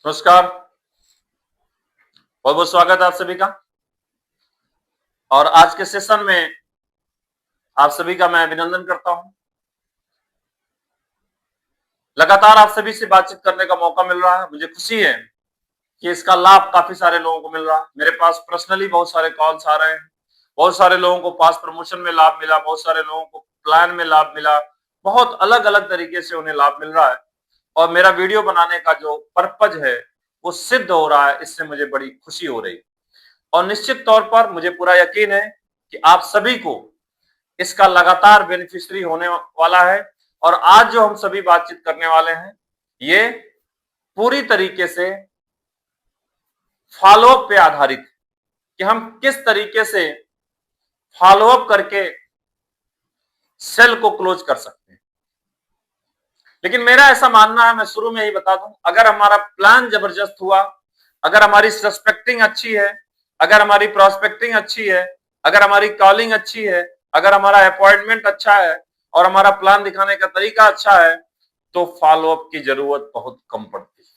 नमस्कार। बहुत बहुत स्वागत है आप सभी का। और आज के सेशन में आप सभी का मैं अभिनंदन करता हूं। लगातार आप सभी से बातचीत करने का मौका मिल रहा है। मुझे खुशी है कि इसका लाभ काफी सारे लोगों को मिल रहा है। मेरे पास पर्सनली बहुत सारे कॉल्स आ रहे हैं। बहुत सारे लोगों को पास प्रमोशन में लाभ मिला, बहुत सारे लोगों को प्लान में लाभ मिला, बहुत अलग अलग तरीके से उन्हें लाभ मिल रहा है। और मेरा वीडियो बनाने का जो पर्पज है वो सिद्ध हो रहा है। इससे मुझे बड़ी खुशी हो रही है और निश्चित तौर पर मुझे पूरा यकीन है कि आप सभी को इसका लगातार बेनिफिशियरी होने वाला है। और आज जो हम सभी बातचीत करने वाले हैं ये पूरी तरीके से फॉलोअप पे आधारित है कि हम किस तरीके से फॉलोअप करके सेल को क्लोज कर सकते हैं। लेकिन मेरा ऐसा मानना है, मैं शुरू में ही बता दूं, अगर हमारा प्लान जबरदस्त हुआ, अगर हमारी सस्पेक्टिंग अच्छी है, अगर हमारी प्रोस्पेक्टिंग अच्छी है, अगर हमारी कॉलिंग अच्छी है, अगर हमारा अपॉइंटमेंट अच्छा है और हमारा प्लान दिखाने का तरीका अच्छा है तो फॉलोअप की जरूरत बहुत कम पड़ती है।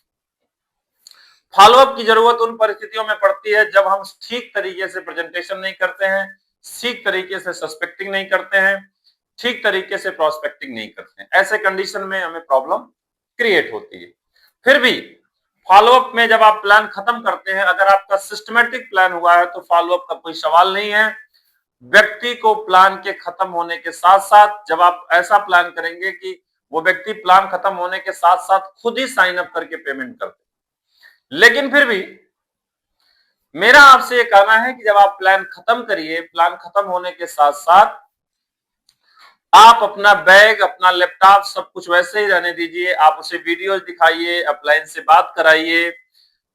फॉलोअप की जरूरत उन परिस्थितियों में पड़ती है जब हम ठीक तरीके से प्रेजेंटेशन नहीं करते हैं, ठीक तरीके से सस्पेक्टिंग नहीं करते हैं, ठीक तरीके से प्रोस्पेक्टिंग नहीं करते हैं। ऐसे कंडीशन में हमें प्रॉब्लम क्रिएट होती है। फिर भी फॉलोअप में जब आप प्लान खत्म करते हैं, अगर आपका सिस्टमेटिक प्लान हुआ है तो फॉलोअप का कोई सवाल नहीं है। व्यक्ति को प्लान के खत्म होने के साथ साथ, जब आप ऐसा प्लान करेंगे कि वो व्यक्ति प्लान खत्म होने के साथ साथ खुद ही साइन अप करके पेमेंट कर दे। लेकिन फिर भी मेरा आपसे ये कहना है कि जब आप प्लान खत्म करिए, प्लान खत्म होने के साथ साथ आप अपना बैग, अपना लैपटॉप सब कुछ वैसे ही रहने दीजिए। आप उसे वीडियोस दिखाइए, अपलाइन से बात कराइए।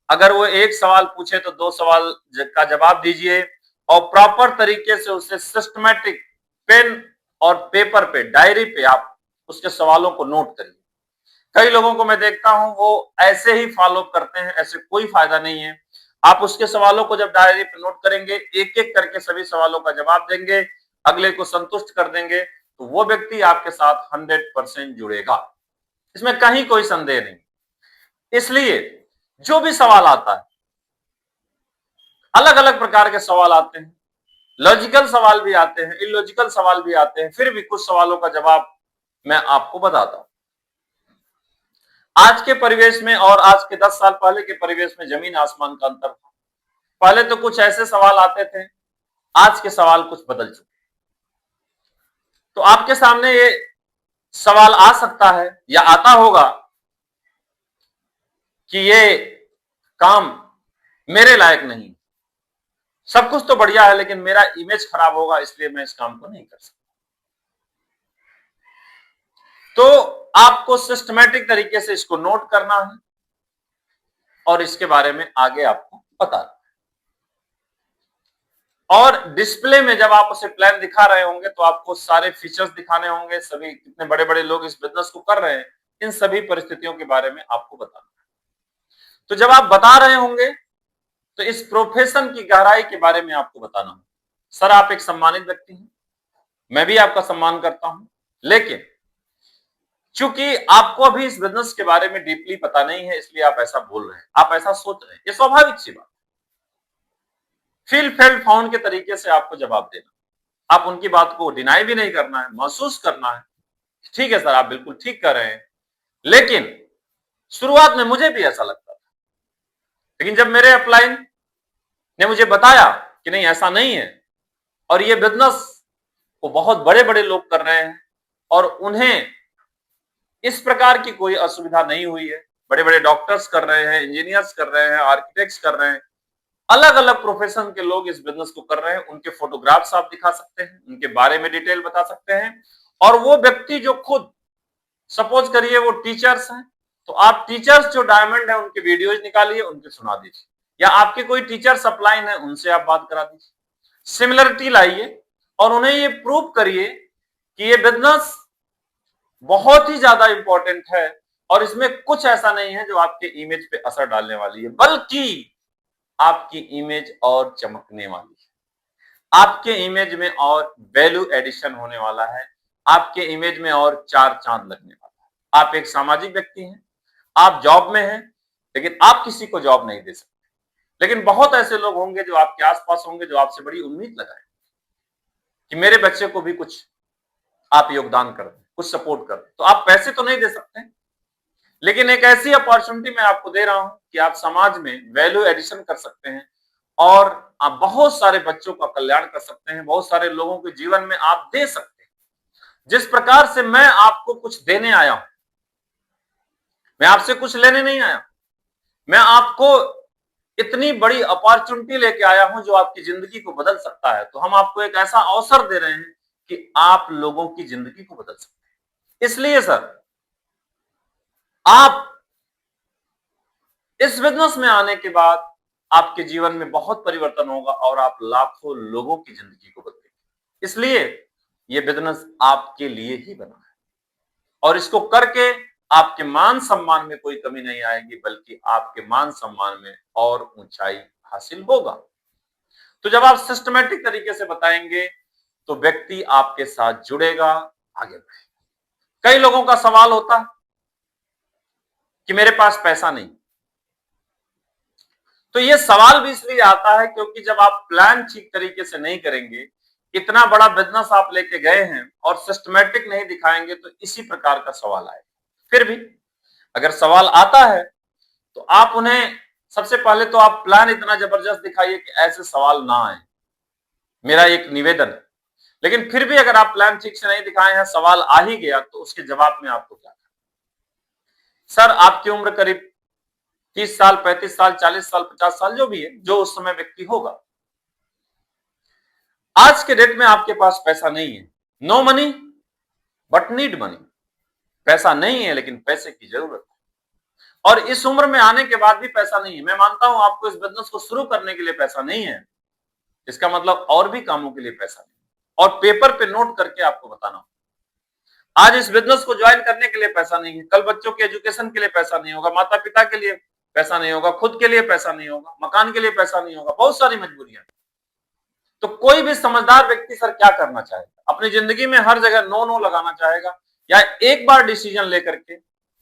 अगर वो एक सवाल पूछे तो 2 सवाल का जवाब दीजिए और प्रॉपर तरीके से उसे सिस्टमैटिक पेन और पेपर पे, डायरी पे आप उसके सवालों को नोट करिए। कई लोगों को मैं देखता हूं वो ऐसे ही फॉलो करते हैं, ऐसे कोई फायदा नहीं है। आप उसके सवालों को जब डायरी पे नोट करेंगे, एक एक करके सभी सवालों का जवाब देंगे, अगले को संतुष्ट कर देंगे, तो वो व्यक्ति आपके साथ 100% जुड़ेगा। इसमें कहीं कोई संदेह नहीं। इसलिए जो भी सवाल आता है, अलग अलग प्रकार के सवाल आते हैं, लॉजिकल सवाल भी आते हैं, इलॉजिकल सवाल भी आते हैं, फिर भी कुछ सवालों का जवाब मैं आपको बताता हूं। आज के परिवेश में और आज के 10 साल पहले के परिवेश में जमीन आसमान का अंतर था। पहले तो कुछ ऐसे सवाल आते थे, आज के सवाल कुछ बदल चुके। तो आपके सामने ये सवाल आ सकता है या आता होगा कि ये काम मेरे लायक नहीं, सब कुछ तो बढ़िया है लेकिन मेरा इमेज खराब होगा इसलिए मैं इस काम को नहीं कर सकता। तो आपको सिस्टमैटिक तरीके से इसको नोट करना है और इसके बारे में आगे आपको बताना है। और डिस्प्ले में जब आप उसे प्लान दिखा रहे होंगे तो आपको सारे फीचर्स दिखाने होंगे, सभी कितने बड़े बड़े लोग इस बिजनेस को कर रहे हैं, इन सभी परिस्थितियों के बारे में आपको बताना है। तो जब आप बता रहे होंगे तो इस प्रोफेशन की गहराई के बारे में आपको बताना होगा। सर आप एक सम्मानित व्यक्ति हैं, मैं भी आपका सम्मान करता हूं, लेकिन चूंकि आपको अभी इस बिजनेस के बारे में डीपली पता नहीं है इसलिए आप ऐसा बोल रहे हैं, आप ऐसा सोच रहे हैं, ये स्वाभाविक सी बात। फील फेल्ड फाउंड के तरीके से आपको जवाब देना, आप उनकी बात को डिनाई भी नहीं करना है, महसूस करना है। ठीक है सर, आप बिल्कुल ठीक कर रहे हैं। लेकिन शुरुआत में मुझे भी ऐसा लगता था, लेकिन जब मेरे अपलाइन ने मुझे बताया कि नहीं ऐसा नहीं है और ये बिजनेस को बहुत बड़े बड़े लोग कर रहे हैं और उन्हें इस प्रकार की कोई असुविधा नहीं हुई है, बड़े बड़े डॉक्टर्स कर रहे हैं, इंजीनियर्स कर रहे हैं, आर्किटेक्ट्स कर रहे हैं, अलग अलग प्रोफेशन के लोग इस बिजनेस को कर रहे हैं, उनके फोटोग्राफ्स आप दिखा सकते हैं, उनके बारे में डिटेल बता सकते हैं। और वो व्यक्ति जो खुद, सपोज करिए वो टीचर्स हैं, तो आप टीचर्स जो डायमंड है उनके वीडियोज निकालिए, उनके सुना दीजिए, या आपके कोई टीचर अपलाइन है उनसे आप बात करा दीजिए, सिमिलरिटी लाइए और उन्हें ये प्रूव करिए कि ये बिजनेस बहुत ही ज्यादा इंपॉर्टेंट है और इसमें कुछ ऐसा नहीं है जो आपके इमेज पे असर डालने वाली है, बल्कि आपकी इमेज और चमकने वाली है, आपके इमेज में और वैल्यू एडिशन होने वाला है, आपके इमेज में और 4 चांद लगने वाला है। आप एक सामाजिक व्यक्ति हैं, आप जॉब में हैं, लेकिन आप किसी को जॉब नहीं दे सकते। लेकिन बहुत ऐसे लोग होंगे जो आपके आसपास होंगे, जो आपसे बड़ी उम्मीद लगाए कि मेरे बच्चे को भी कुछ आप योगदान कर दें, कुछ सपोर्ट कर दें। तो आप पैसे तो नहीं दे सकते, लेकिन एक ऐसी अपॉर्चुनिटी मैं आपको दे रहा हूं कि आप समाज में वैल्यू एडिशन कर सकते हैं और आप बहुत सारे बच्चों का कल्याण कर सकते हैं, बहुत सारे लोगों के जीवन में आप दे सकते हैं। जिस प्रकार से मैं आपको कुछ देने आया हूं, मैं आपसे कुछ लेने नहीं आया, मैं आपको इतनी बड़ी अपॉर्चुनिटी लेके आया हूं जो आपकी जिंदगी को बदल सकता है। तो हम आपको एक ऐसा अवसर दे रहे हैं कि आप लोगों की जिंदगी को बदल सकते हैं। इसलिए सर, आप इस बिजनेस में आने के बाद आपके जीवन में बहुत परिवर्तन होगा और आप लाखों लोगों की जिंदगी को बदलेंगे। इसलिए यह बिजनेस आपके लिए ही बना है और इसको करके आपके मान सम्मान में कोई कमी नहीं आएगी, बल्कि आपके मान सम्मान में और ऊंचाई हासिल होगा। तो जब आप सिस्टमेटिक तरीके से बताएंगे तो व्यक्ति आपके साथ जुड़ेगा, आगे बढ़ेगा। कई लोगों का सवाल होता है कि मेरे पास पैसा नहीं। तो यह सवाल भी इसलिए आता है क्योंकि जब आप प्लान ठीक तरीके से नहीं करेंगे, इतना बड़ा बिजनेस आप लेके गए हैं और सिस्टमेटिक नहीं दिखाएंगे, तो इसी प्रकार का सवाल आएगा। फिर भी अगर सवाल आता है तो आप उन्हें सबसे पहले तो आप प्लान इतना जबरदस्त दिखाइए कि ऐसे सवाल ना आए, मेरा एक निवेदन है। लेकिन फिर भी अगर आप प्लान ठीक से नहीं दिखाए हैं, सवाल आ ही गया, तो उसके जवाब में आपको क्या करना? सर, आपकी उम्र करीब 30 साल, 35 साल, 40 साल, 50 साल, जो भी है, जो उस समय व्यक्ति होगा। आज के डेट में आपके पास पैसा नहीं है। No money but need money. पैसा नहीं है लेकिन पैसे की जरूरत है। और इस उम्र में आने के बाद भी पैसा नहीं है। मैं मानता हूं आपको इस बिजनेस को शुरू करने के लिए पैसा नहीं है, इसका मतलब और भी कामों के लिए पैसा नहीं है। और पेपर पे नोट करके आपको बताना, आज इस बिजनेस को ज्वाइन करने के लिए पैसा नहीं है, कल बच्चों के एजुकेशन के लिए पैसा नहीं होगा, माता पिता के लिए पैसा नहीं होगा, खुद के लिए पैसा नहीं होगा, मकान के लिए पैसा नहीं होगा, बहुत सारी मजबूरियां। तो कोई भी समझदार व्यक्ति सर क्या करना चाहेगा? अपनी जिंदगी में हर जगह नो नो लगाना चाहेगा, या एक बार डिसीजन लेकर के,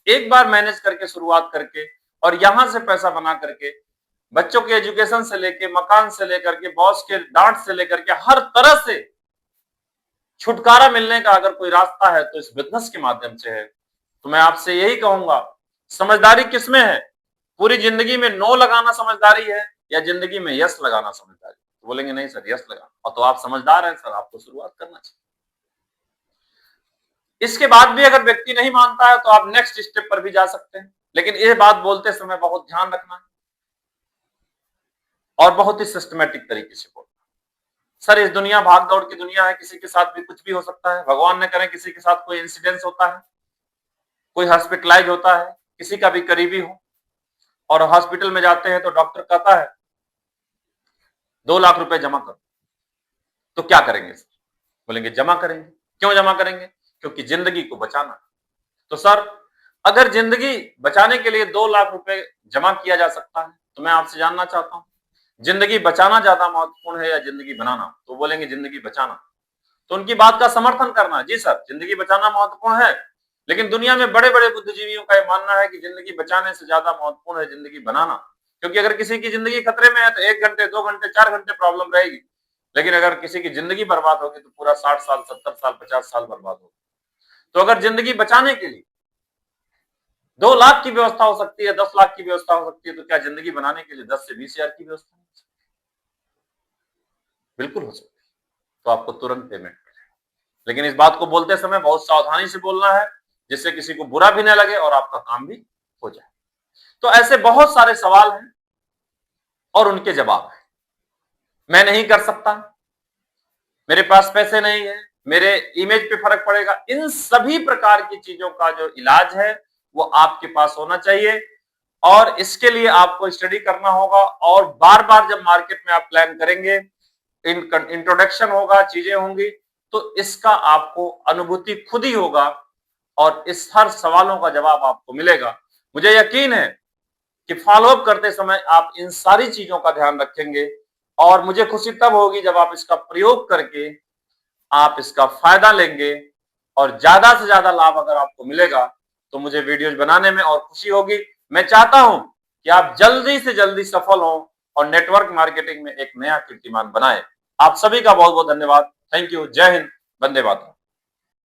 एक बार मैनेज करके, शुरुआत करके और यहां से पैसा बना करके, बच्चों के एजुकेशन से लेके, मकान से लेकर के, बॉस के डांट से लेकर के, हर तरह से छुटकारा मिलने का अगर कोई रास्ता है तो इस बिजनेस के माध्यम से है। तो मैं आपसे यही कहूंगा, समझदारी किसमें है? पूरी जिंदगी में नो लगाना समझदारी है या जिंदगी में यस लगाना समझदारी? तो बोलेंगे नहीं सर, यस लगाना। और तो आप समझदार हैं सर, आपको शुरुआत करना चाहिए। इसके बाद भी अगर व्यक्ति नहीं मानता है तो आप नेक्स्ट स्टेप पर भी जा सकते हैं, लेकिन ये बात बोलते समय बहुत ध्यान रखना है और बहुत ही सिस्टमेटिक तरीके से बोलना। सर, इस दुनिया भाग दौड़ की दुनिया है, किसी के साथ भी कुछ भी हो सकता है। भगवान न करे किसी के साथ कोई इंसिडेंस होता है, कोई हॉस्पिटलाइज होता है, किसी का भी करीबी हो, और हॉस्पिटल में जाते हैं तो डॉक्टर कहता है 2 लाख रुपए जमा करो, तो क्या करेंगे सर? बोलेंगे जमा करेंगे। क्यों जमा करेंगे? क्योंकि जिंदगी को बचाना। तो सर, अगर जिंदगी बचाने के लिए 2 लाख रुपए जमा किया जा सकता है, तो मैं आपसे जानना चाहता हूं, जिंदगी बचाना ज्यादा महत्वपूर्ण है या जिंदगी बनाना? तो बोलेंगे जिंदगी बचाना। तो उनकी बात का समर्थन करना, जी सर, जिंदगी बचाना महत्वपूर्ण है, लेकिन दुनिया में बड़े बड़े बुद्धिजीवियों का यह मानना है कि जिंदगी बचाने से ज्यादा महत्वपूर्ण है जिंदगी बनाना। क्योंकि अगर किसी की जिंदगी खतरे में है तो 1 घंटे, 2 घंटे, 4 घंटे प्रॉब्लम रहेगी, लेकिन अगर किसी की जिंदगी बर्बाद होगी तो पूरा 60 साल, 70 साल, 50 साल बर्बाद होगा। तो अगर जिंदगी बचाने के लिए 2 लाख की व्यवस्था हो सकती है, 10 लाख की व्यवस्था हो सकती है, तो क्या जिंदगी बनाने के लिए 10 से 20 हजार की व्यवस्था हो सकती है? बिल्कुल हो सकती है। तो आपको तुरंत पेमेंट करेगा, लेकिन इस बात को बोलते समय बहुत सावधानी से बोलना है, जिससे किसी को बुरा भी न लगे और आपका काम भी हो जाए। तो ऐसे बहुत सारे सवाल हैं और उनके जवाब हैं। मैं नहीं कर सकता, मेरे पास पैसे नहीं है, मेरे इमेज पे फर्क पड़ेगा, इन सभी प्रकार की चीजों का जो इलाज है वो आपके पास होना चाहिए। और इसके लिए आपको स्टडी करना होगा और बार बार जब मार्केट में आप प्लान करेंगे, इंट्रोडक्शन होगा, चीजें होंगी, तो इसका आपको अनुभूति खुद ही होगा और इस हर सवालों का जवाब आपको मिलेगा। मुझे यकीन है कि फॉलोअप करते समय आप इन सारी चीजों का ध्यान रखेंगे और मुझे खुशी तब होगी जब आप इसका प्रयोग करके आप इसका फायदा लेंगे और ज्यादा से ज्यादा लाभ अगर आपको मिलेगा तो मुझे वीडियोज बनाने में और खुशी होगी। मैं चाहता हूं कि आप जल्दी से जल्दी सफल हो और नेटवर्क मार्केटिंग में एक नया कीर्तिमान बनाए। आप सभी का बहुत बहुत धन्यवाद। Thank you. जय हिंद। वंदे मातरम।